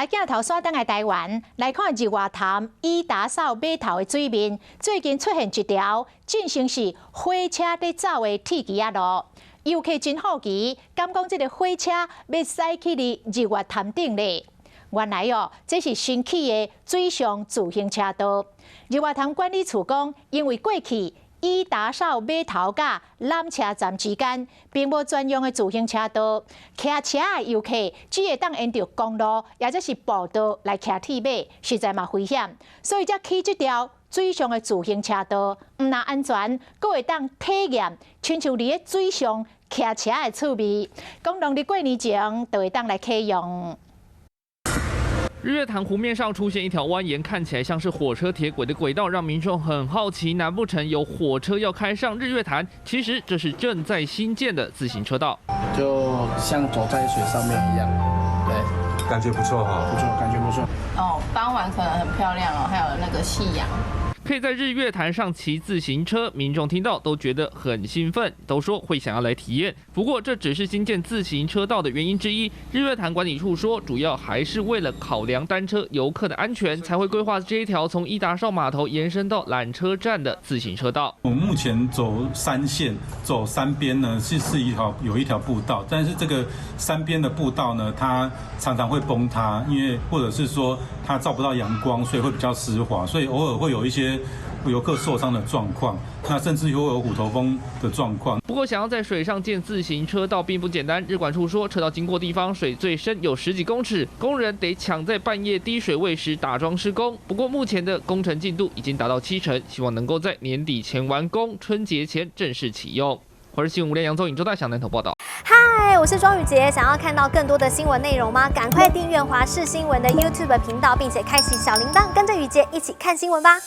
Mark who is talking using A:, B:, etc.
A: 来镜头刷登来台湾，来看日月潭伊达扫码头的水面，最近出现一条进行是火车在走的铁轨路。游客真好奇，敢讲这个火车要驶去哩日月潭顶咧？原来这是新起的水上自行车道。日月潭管理处讲，因为过去伊达扫码头甲缆车站之间并无专用的自行车道，骑车的游客只会当沿着公路，也就是步道来骑铁马，实在嘛危险，所以才起这条水上的自行车道，唔但安全，阁会当体验亲像伫咧水上骑车的趣味。讲农历过年前就会当来启用。
B: 日月潭湖面上出现一条蜿蜒，看起来像是火车铁轨的轨道，让民众很好奇，难不成有火车要开上日月潭？其实这是正在新建的自行车道，
C: 就像走在水上面一样，对，
D: 感觉不错哈，
C: 不错，感觉不错。
E: 哦，傍晚可能很漂亮哦，还有那个夕阳。
B: 可以在日月潭上骑自行车，民众听到都觉得很兴奋，都说会想要来体验。不过这只是新建自行车道的原因之一。日月潭管理处说，主要还是为了考量单车游客的安全，才会规划这一条从伊达邵码头延伸到缆车站的自行车道。
F: 我们目前走3线，走3边呢是有一条步道，但是这个3边的步道呢，它常常会崩塌，因为或者是说它照不到阳光，所以会比较湿滑，所以偶尔会有一些游客受伤的状况，那甚至会有虎头蜂的状况。
B: 不过，想要在水上建自行车道并不简单。日管处说，车道经过地方水最深有10几公尺，工人得抢在半夜低水位时打桩施工。不过，目前的工程进度已经达到70%，希望能够在年底前完工，春节前正式启用。华视新闻吴连杨宗颖、周大祥南投报道。
G: 嗨，我是庄宇杰。想要看到更多的新闻内容吗？赶快订阅华视新闻的 YouTube 频道，并且开启小铃铛，跟着宇杰一起看新闻吧。